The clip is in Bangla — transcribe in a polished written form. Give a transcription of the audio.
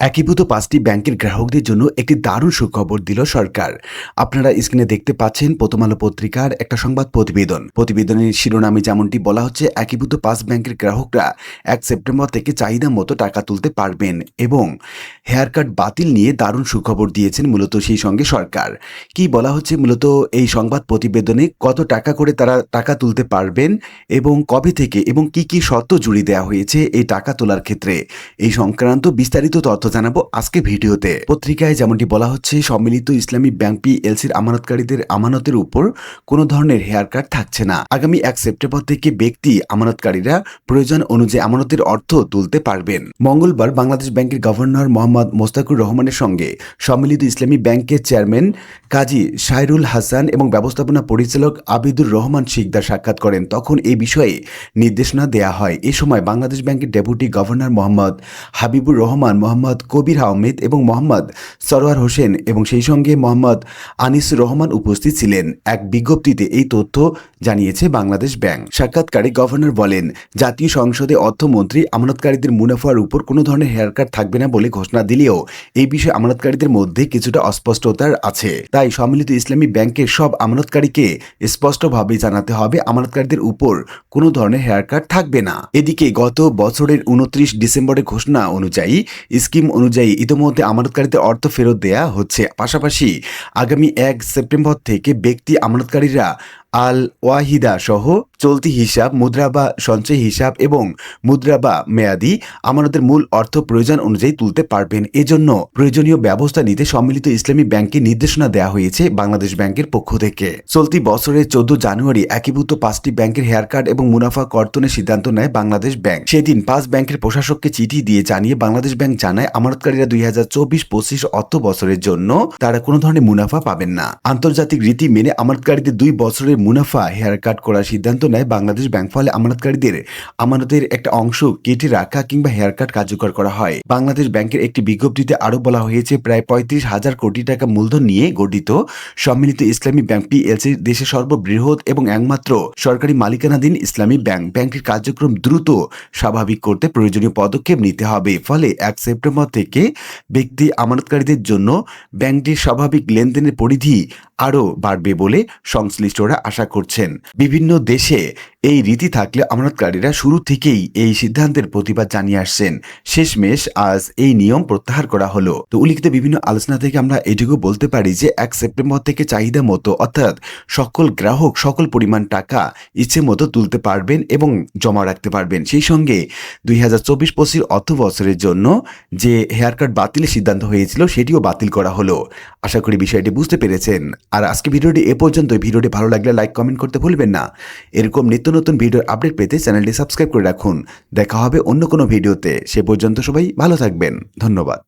একীভূত ৫টি ব্যাংকের গ্রাহকদের জন্য একটি দারুণ সুখবর দিল সরকার। আপনারা স্ক্রিনে দেখতে পাচ্ছেন প্রথম আলো পত্রিকার একটা সংবাদ প্রতিবেদন। প্রতিবেদনের শিরোনামে যেমনটি বলা হচ্ছে, একীভূত ৫ ব্যাংকের গ্রাহকরা ১ সেপ্টেম্বর থেকে চাহিদা মতো টাকা তুলতে পারবেন এবং হেয়ার কাট বাতিল নিয়ে দারুণ সুখবর দিয়েছেন মূলত সেই সঙ্গে সরকার। কি বলা হচ্ছে মূলত এই সংবাদ প্রতিবেদনে, কত টাকা করে তারা টাকা তুলতে পারবেন এবং কবে থেকে এবং কি শর্ত জুড়ে দেওয়া হয়েছে এই টাকা তোলার ক্ষেত্রে, এই সংক্রান্ত বিস্তারিত তথ্য জানাবো আজকে ভিডিওতে। পত্রিকায় যেমনটি বলা হচ্ছে, সম্মিলিত ইসলামী ব্যাংক পিএলসির আমানতকারীদের আমানতের উপর কোনো ধরনের হেয়ার কাট থাকছে না। আগামী ১ সেপ্টেম্বর থেকে ব্যক্তি আমানতকারীরা প্রয়োজন অনুযায়ী আমানতের অর্থ তুলতে পারবেন। মঙ্গলবার বাংলাদেশ ব্যাংকের গভর্নর মোহাম্মদ মোস্তাকুর রহমানের সঙ্গে সম্মিলিত ইসলামী ব্যাংকের চেয়ারম্যান কাজী শায়রুল হাসান এবং ব্যবস্থাপনা পরিচালক আবিদুর রহমান শিকদার সাক্ষাৎ করেন। তখন এই বিষয়ে নির্দেশনা দেয়া হয়। এ সময় বাংলাদেশ ব্যাংকের ডেপুটি গভর্নর মোহাম্মদ হাবিবুর রহমান, মোহাম্মদ কবির আহমেদ এবং মোহাম্মদ সরোয়ার হোসেন এবং সেই সঙ্গে মোহাম্মদ আনিসুর রহমান উপস্থিত ছিলেন। এক বিজ্ঞপ্তিতে এই তথ্য জানিয়েছে বাংলাদেশ ব্যাংক। সাক্ষাৎকারে গভর্নর বলেন, জাতীয় সংসদে অর্থমন্ত্রী আমানতকারীদের মুনাফার উপর কোনো ধরনের হেয়ারকাট থাকবে না বলে ঘোষণা দিলেও এই বিষয়ে আমানতকারীদের মধ্যে কিছুটা অস্পষ্টতার আছে। তাই সম্মিলিত ইসলামী ব্যাংকের সব আমানতকারীকে স্পষ্টভাবে জানাতে হবে আমানতকারীদের উপর কোনো ধরনের হেয়ারকাট থাকবে না। এদিকে গত বছরের ২৯ ডিসেম্বরের ঘোষণা অনুযায়ী স্কিম অনুযায়ী ইতিমধ্যে আমানতকারীদের অর্থ ফেরত দেয়া হচ্ছে। পাশাপাশি আগামী ১ সেপ্টেম্বর থেকে ব্যক্তি আমানতকারীরা আল ওয়াহিদা সহ চলতি হিসাব, মুদ্রা বা সঞ্চয় হিসাব এবং মুদ্রা বা মেয়াদি আমানতের মূল অর্থ প্রয়োজন অনুযায়ী তুলতে পারবেন। এজন্য প্রয়োজনীয় ব্যবস্থা নিতে সম্মিলিত ইসলামী ব্যাংককে নির্দেশনা দেওয়া হয়েছে বাংলাদেশ ব্যাংকের পক্ষ থেকে। চলতি বছরের ১৪ জানুয়ারি একীভূত ৫টি ব্যাংকের হেয়ার কাট এবং মুনাফা কর্তনের সিদ্ধান্ত নেয় বাংলাদেশ ব্যাংক। সেদিন ৫ ব্যাংকের প্রশাসককে চিঠি দিয়ে জানিয়ে বাংলাদেশ ব্যাংক জানায়, আমানতকারীরা ২০২৪-২৫ অর্থ বছরের জন্য তারা কোনো ধরনের মুনাফা পাবেন না। আন্তর্জাতিক রীতি মেনে আমানতকারীদের 2 বছরের মুনাফা হেয়ার কাট করার সিদ্ধান্ত নেয় বাংলাদেশ ব্যাংক। ফলে আমানতকারীদের আমানতের একটা অংশ কেটে রাখা কিংবা হেয়ার কাট কার্যকর করা হয়। বাংলাদেশ ব্যাংকের একটি বিজ্ঞপ্তিতে আরো বলা হয়েছে, প্রায় ৩৫,০০০ কোটি টাকা মূলধন নিয়ে গঠিত সম্মিলিত ইসলামী ব্যাংক পিএলসি দেশের সর্ববৃহৎ এবং একমাত্র সরকারি মালিকানাধীন ইসলামী ব্যাংক। ব্যাংকের কার্যক্রম দ্রুত স্বাভাবিক করতে প্রয়োজনীয় পদক্ষেপ নিতে হবে। ফলে ১ সেপ্টেম্বর থেকে ব্যক্তি আমানতকারীদের জন্য ব্যাংকটির স্বাভাবিক লেনদেনের পরিধি আরও বাড়বে বলে সংশ্লিষ্টরা আশা করছেন। বিভিন্ন দেশে এই রীতি থাকলে আমানতকারীরা শুরু থেকেই এই সিদ্ধান্তের প্রতিবাদ জানিয়ে আসছেন। শেষমেশ আজ এই নিয়ম প্রত্যাহার করা হলো। তো উল্লিখিত বিভিন্ন আলোচনা থেকে আমরা এটুকু বলতে পারি যে ১ সেপ্টেম্বর থেকে চাহিদা মতো অর্থাৎ সকল গ্রাহক সকল পরিমাণ টাকা ইচ্ছে মতো তুলতে পারবেন এবং জমা রাখতে পারবেন। সেই সঙ্গে ২০২৪-২৫ অর্থ বছরের জন্য যে হেয়ার কাট বাতিলের সিদ্ধান্ত হয়েছিল সেটিও বাতিল করা হলো। আশা করি বিষয়টি বুঝতে পেরেছেন। আর আজকে ভিডিওটি এ পর্যন্ত। ভিডিওটি ভালো লাগলে লাইক কমেন্ট করতে ভুলবেন না। এরকম নিত্য নতুন ভিডিওর আপডেট পেতে চ্যানেলটি সাবস্ক্রাইব করে রাখুন। দেখা হবে অন্য কোনো ভিডিওতে। সে পর্যন্ত সবাই ভালো থাকবেন। ধন্যবাদ।